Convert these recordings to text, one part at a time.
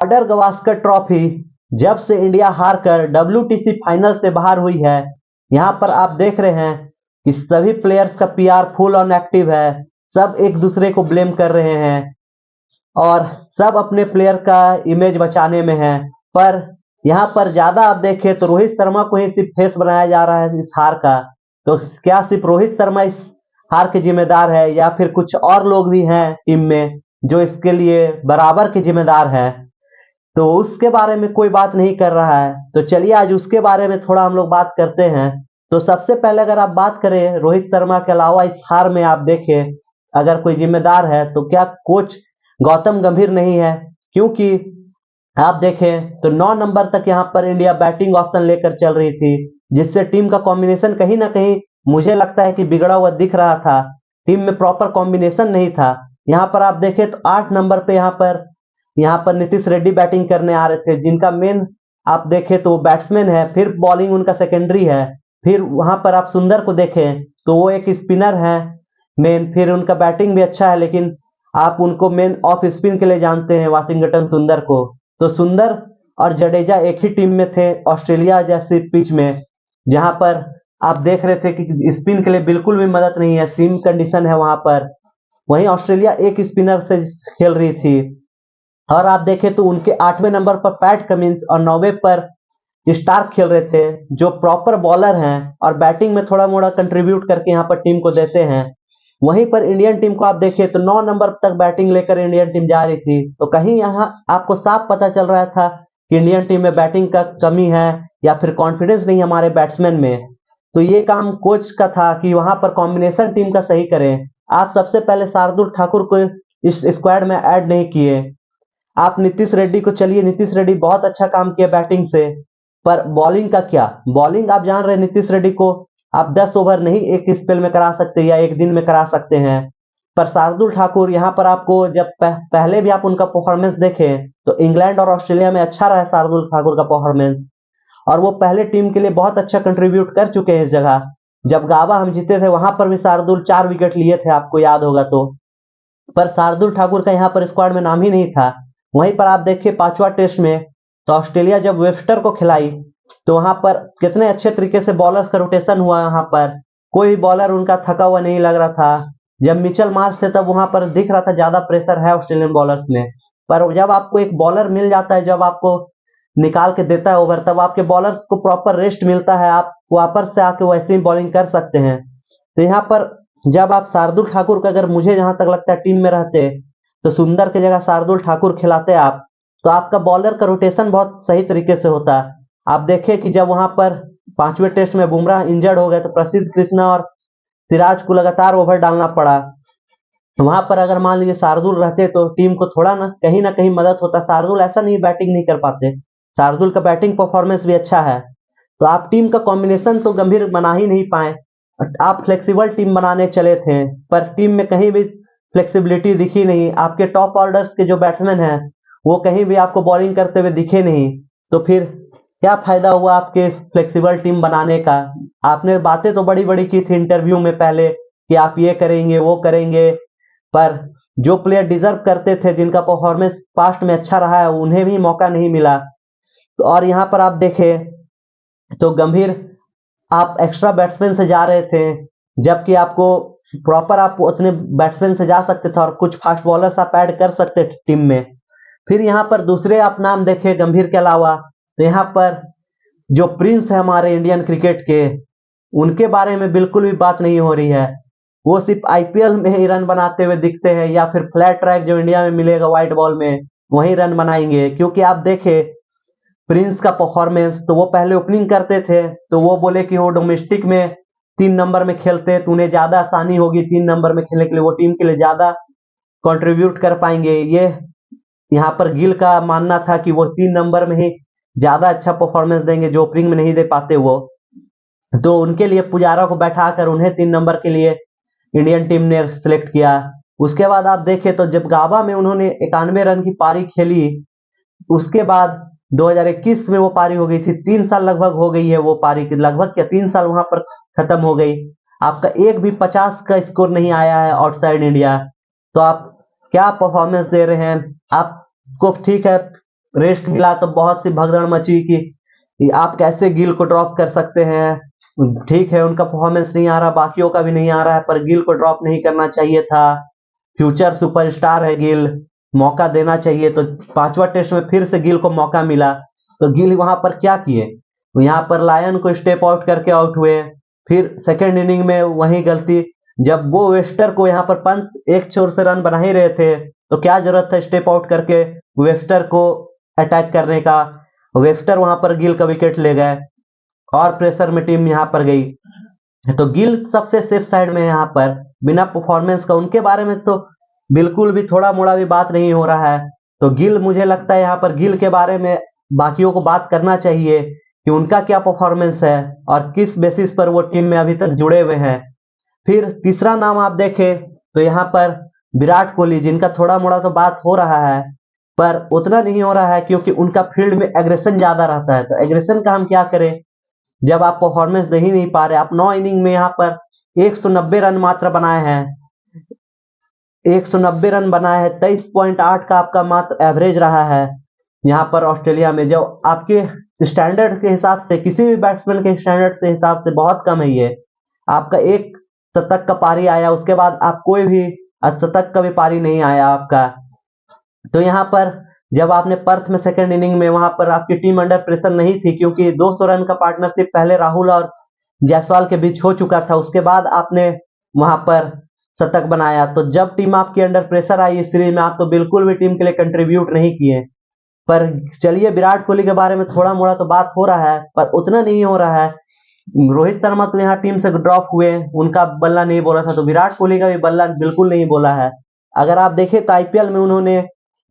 Border Gavaskar trophy जब से India हारकर WTC फाइनल से बाहर हुई है, यहाँ पर आप देख रहे हैं कि सभी प्लेयर्स का PR फुल ऑन एक्टिव है। सब एक दूसरे को ब्लेम कर रहे हैं और सब अपने प्लेयर का इमेज बचाने में है। पर यहाँ पर ज्यादा आप देखें तो रोहित शर्मा को ही सिर्फ फेस बनाया जा रहा है इस हार का। तो क्या सिर्फ रोहित शर्मा इस हार के जिम्मेदार है या फिर कुछ और लोग भी हैं टीम में जो इसके लिए बराबर के जिम्मेदार हैं? तो उसके बारे में कोई बात नहीं कर रहा है। तो चलिए आज उसके बारे में थोड़ा हम लोग बात करते हैं। तो सबसे पहले अगर आप बात करें रोहित शर्मा के अलावा इस हार में आप देखें अगर कोई जिम्मेदार है तो क्या कोच गौतम गंभीर नहीं है, क्योंकि आप देखें तो 9 नंबर तक यहाँ पर इंडिया बैटिंग ऑप्शन लेकर चल रही थी, जिससे टीम का कॉम्बिनेशन कहीं ना कहीं मुझे लगता है कि बिगड़ा हुआ दिख रहा था। टीम में प्रॉपर कॉम्बिनेशन नहीं था। यहाँ पर आप देखें तो 8 नंबर पे यहाँ पर नीतीश रेड्डी बैटिंग करने आ रहे थे, जिनका मेन आप देखें तो बैट्समैन है, फिर बॉलिंग उनका सेकेंडरी है। फिर वहां पर आप सुंदर को देखें तो वो एक स्पिनर है मेन, फिर उनका बैटिंग भी अच्छा है, लेकिन आप उनको मेन ऑफ स्पिन के लिए जानते हैं वाशिंगटन सुंदर को। तो सुंदर और जडेजा एक ही टीम में थे ऑस्ट्रेलिया जैसी पिच में, जहां पर आप देख रहे थे कि स्पिन के लिए बिल्कुल भी मदद नहीं है, सीम कंडीशन है वहां पर। वहीं ऑस्ट्रेलिया एक स्पिनर से खेल रही थी। और आप देखें तो उनके 8वें नंबर पर पैट कमिंस और 9वें पर स्टार्क खेल रहे थे, जो प्रॉपर बॉलर हैं और बैटिंग में थोड़ा मोड़ा कंट्रीब्यूट करके यहाँ पर टीम को देते हैं। वहीं पर इंडियन टीम को आप देखिए तो 9 नंबर तक बैटिंग लेकर इंडियन टीम जा रही थी। तो कहीं यहाँ आपको साफ पता चल रहा था कि इंडियन टीम में बैटिंग का कमी है या फिर कॉन्फिडेंस नहीं हमारे बैट्समैन में। तो ये काम कोच का था कि वहां पर कॉम्बिनेशन टीम का सही करें। आप सबसे पहले शार्दुल ठाकुर को इस स्क्वाड में ऐड नहीं किए। आप नीतीश रेड्डी को, चलिए नीतीश रेड्डी बहुत अच्छा काम किया बैटिंग से, पर बॉलिंग का क्या? बॉलिंग आप जान रहे हैं नीतीश रेड्डी को आप 10 ओवर नहीं एक स्पेल में करा सकते या एक दिन में करा सकते हैं। पर शार्दुल ठाकुर यहाँ पर आपको जब पहले भी आप उनका परफॉर्मेंस देखें तो इंग्लैंड और ऑस्ट्रेलिया में अच्छा रहा शार्दुल ठाकुर का परफॉर्मेंस, और वो पहले टीम के लिए बहुत अच्छा कंट्रीब्यूट कर चुके हैं इस जगह। जब गावा हम जीते थे वहां पर भी शार्दुल 4 विकेट लिए थे, आपको याद होगा तो। पर शार्दुल ठाकुर का यहाँ पर स्क्वाड में नाम ही नहीं था। वहीं पर आप देखिए 5वां टेस्ट में तो ऑस्ट्रेलिया जब वेबस्टर को खिलाई तो वहां पर कितने अच्छे तरीके से बॉलर्स का रोटेशन हुआ। यहाँ पर कोई बॉलर उनका थका हुआ नहीं लग रहा था। जब मिचेल मार्श थे तब वहां पर दिख रहा था ज्यादा प्रेशर है ऑस्ट्रेलियन बॉलर्स में। पर जब आपको एक बॉलर मिल जाता है, जब आपको निकाल के देता है ओवर, तब आपके बॉलर को प्रॉपर रेस्ट मिलता है, आप वापस से आके वैसे ही बॉलिंग कर सकते हैं। तो यहाँ पर जब आप शार्दुल ठाकुर का, अगर मुझे जहां तक लगता है टीम में रहते तो सुंदर की जगह शार्दुल ठाकुर खिलाते आप, तो आपका बॉलर का रोटेशन बहुत सही तरीके से होता। आप देखें कि जब वहां पर 5वें टेस्ट में बुमराह इंजर्ड हो गए तो प्रसिद्ध कृष्णा और सिराज को लगातार ओवर डालना पड़ा। वहां पर अगर मान लीजिए शार्दुल रहते तो टीम को थोड़ा ना कहीं मदद होता। शार्दुल ऐसा नहीं बैटिंग नहीं कर पाते, शार्दुल का बैटिंग परफॉर्मेंस भी अच्छा है। तो आप टीम का कॉम्बिनेशन तो गंभीर बना ही नहीं पाए। आप फ्लेक्सिबल टीम बनाने चले थे पर टीम में कहीं भी फ्लेक्सिबिलिटी दिखी नहीं। आपके टॉप ऑर्डर्स के जो बैट्समैन हैं वो कहीं भी आपको बॉलिंग करते हुए दिखे नहीं। तो फिर क्या फायदा हुआ आपके फ्लेक्सिबल टीम बनाने का? आपने बातें तो बड़ी बड़ी की थी इंटरव्यू में पहले कि आप ये करेंगे वो करेंगे, पर जो प्लेयर डिजर्व करते थे, जिनका परफॉर्मेंस पास्ट में अच्छा रहा है, उन्हें भी मौका नहीं मिला। तो और यहाँ पर आप देखें तो गंभीर आप एक्स्ट्रा बैट्समैन से जा रहे थे, जबकि आपको प्रॉपर आप उतने बैट्समैन से जा सकते थे और कुछ फास्ट बॉलर्स आप ऐड कर सकते थे टीम में। फिर यहाँ पर दूसरे आप नाम देखें गंभीर के अलावा तो यहाँ पर जो प्रिंस है हमारे इंडियन क्रिकेट के, उनके बारे में बिल्कुल भी बात नहीं हो रही है। वो सिर्फ IPL में ही रन बनाते हुए दिखते हैं या फिर फ्लैट ट्रैक जो इंडिया में मिलेगा व्हाइट बॉल में वही रन बनाएंगे। क्योंकि आप देखें प्रिंस का परफॉर्मेंस, तो वो पहले ओपनिंग करते थे तो वो बोले कि वो डोमेस्टिक में 3 नंबर में खेलते तो उन्हें ज्यादा आसानी होगी 3 नंबर में खेलने के लिए, वो टीम के लिए ज्यादा कंट्रीब्यूट कर पाएंगे। ये यहाँ पर गिल का मानना था कि वो 3 नंबर में ही ज्यादा अच्छा परफॉर्मेंस देंगे जो ओपनिंग में नहीं दे पाते वो। तो उनके लिए पुजारा को बैठाकर उन्हें 3 नंबर के लिए इंडियन टीम ने सिलेक्ट किया। उसके बाद आप देखें तो जब गाबा में उन्होंने 91 रन की पारी खेली, उसके बाद 2021 में वो पारी हो गई थी। 3 साल लगभग हो गई है वो पारी की, लगभग क्या 3 साल वहां पर खत्म हो गई। आपका एक भी 50 का स्कोर नहीं आया है आउटसाइड इंडिया। तो आप क्या परफॉर्मेंस दे रहे हैं? आपको ठीक है रेस्ट मिला तो बहुत सी भगदड़ मची कि आप कैसे गिल को ड्रॉप कर सकते हैं। ठीक है, उनका परफॉर्मेंस नहीं आ रहा, बाकियों का भी नहीं आ रहा है, पर गिल को ड्रॉप नहीं करना चाहिए था। फ्यूचर सुपरस्टार है गिल, मौका देना चाहिए। तो पांचवा टेस्ट में फिर से गिल को मौका मिला, तो गिल वहां पर क्या किए, यहाँ पर लायन को स्टेप आउट करके आउट हुए। फिर सेकेंड इनिंग में वही गलती, जब वो वेस्टर को यहाँ पर पंत एक छोर से रन बना ही रहे थे, तो क्या जरूरत था स्टेप आउट करके वेस्टर को अटैक करने का। वेस्टर वहां पर गिल का विकेट ले गए और प्रेशर में टीम यहाँ पर गई। तो गिल सबसे सेफ साइड में यहाँ पर बिना परफॉर्मेंस का, उनके बारे में तो बिल्कुल भी थोड़ा मोड़ा भी बात नहीं हो रहा है। तो गिल, मुझे लगता है यहाँ पर गिल के बारे में बाकियों को बात करना चाहिए कि उनका क्या परफॉर्मेंस है और किस बेसिस पर वो टीम में अभी तक जुड़े हुए हैं। फिर तीसरा नाम आप देखें तो यहाँ पर विराट कोहली, जिनका थोड़ा मोड़ा तो बात हो रहा है, पर उतना नहीं हो रहा है क्योंकि उनका फील्ड में एग्रेशन ज्यादा रहता है। तो एग्रेशन का हम क्या करें जब आप परफॉर्मेंस दे ही नहीं पा रहे। आप 9 इनिंग में यहाँ पर 190 रन मात्र बनाए हैं, 190 रन बनाए हैं, 23.8 का आपका मात्र एवरेज रहा है यहाँ पर ऑस्ट्रेलिया में, जो आपके स्टैंडर्ड के हिसाब से, किसी भी बैट्समैन के स्टैंडर्ड से हिसाब से बहुत कम है। ये आपका एक शतक का पारी आया, उसके बाद आप कोई भी शतक का भी पारी नहीं आया आपका। तो यहाँ पर जब आपने पर्थ में सेकेंड इनिंग में, वहां पर आपकी टीम अंडर प्रेशर नहीं थी क्योंकि 200 रन का पार्टनरशिप पहले राहुल और जायसवाल के बीच हो चुका था, उसके बाद आपने वहां पर शतक बनाया। तो जब टीम आपकी अंडर प्रेशर आई इस सीरीज में, आप तो बिल्कुल भी टीम के लिए कंट्रीब्यूट नहीं किए। पर चलिए, विराट कोहली के बारे में थोड़ा मोड़ा तो बात हो रहा है, पर उतना नहीं हो रहा है। रोहित शर्मा तो यहाँ टीम से ड्रॉप हुए, उनका बल्ला नहीं बोला था, तो विराट कोहली का भी बल्ला बिल्कुल नहीं बोला है। अगर आप देखें तो आईपीएल में उन्होंने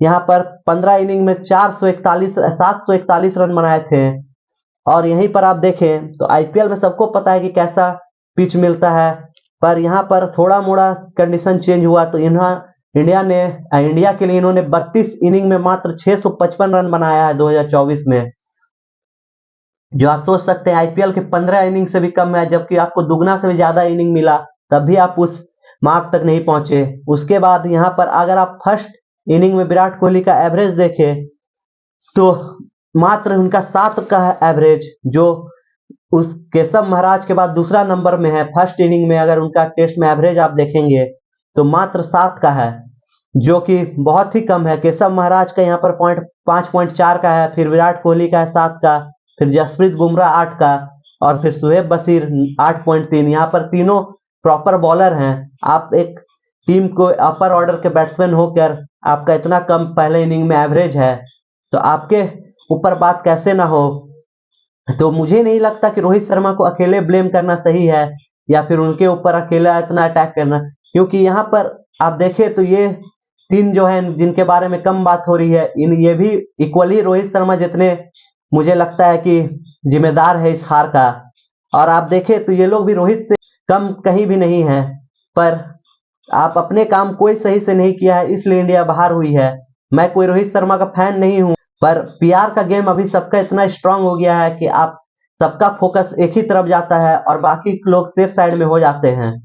यहाँ पर 15 इनिंग में 741 रन बनाए थे। और यहीं पर आप देखें तो आईपीएल में सबको पता है कि कैसा पिच मिलता है, पर यहाँ पर थोड़ा मोड़ा कंडीशन चेंज हुआ तो इंडिया के लिए इन्होंने 32 इनिंग में मात्र 655 रन बनाया है 2024 में, जो आप सोच सकते हैं आईपीएल के 15 इनिंग से भी कम है, जबकि आपको दुगना से भी ज्यादा इनिंग मिला, तब भी आप उस मार्क तक नहीं पहुंचे। उसके बाद यहाँ पर अगर आप फर्स्ट इनिंग में विराट कोहली का एवरेज देखें तो मात्र उनका 7 का है एवरेज, जो उस केशव महाराज के बाद दूसरा नंबर में है। फर्स्ट इनिंग में अगर उनका टेस्ट में एवरेज आप देखेंगे तो मात्र 7 का है, जो कि बहुत ही कम है। केशव महाराज का यहाँ पर 5.4 का है, फिर विराट कोहली का है 7 का, फिर जसप्रीत बुमराह 8 का, और फिर शुएब बशीर 8.3। यहाँ पर तीनों प्रॉपर बॉलर हैं। आप एक टीम को अपर ऑर्डर के बैट्समैन होकर आपका इतना कम पहले इनिंग में एवरेज है, तो आपके ऊपर बात कैसे ना हो। तो मुझे नहीं लगता कि रोहित शर्मा को अकेले ब्लेम करना सही है या फिर उनके ऊपर अकेला इतना अटैक करना, क्योंकि यहाँ पर आप देखें तो ये तीन जो है जिनके बारे में कम बात हो रही है, ये भी इक्वली रोहित शर्मा जितने मुझे लगता है कि जिम्मेदार है इस हार का। और आप देखें तो ये लोग भी रोहित से कम कहीं भी नहीं है, पर आप अपने काम कोई सही से नहीं किया है, इसलिए इंडिया बाहर हुई है। मैं कोई रोहित शर्मा का फैन नहीं हूं, पर पीआर का गेम अभी सबका इतना स्ट्रांग हो गया है कि आप सबका फोकस एक ही तरफ जाता है और बाकी लोग सेफ साइड में हो जाते हैं।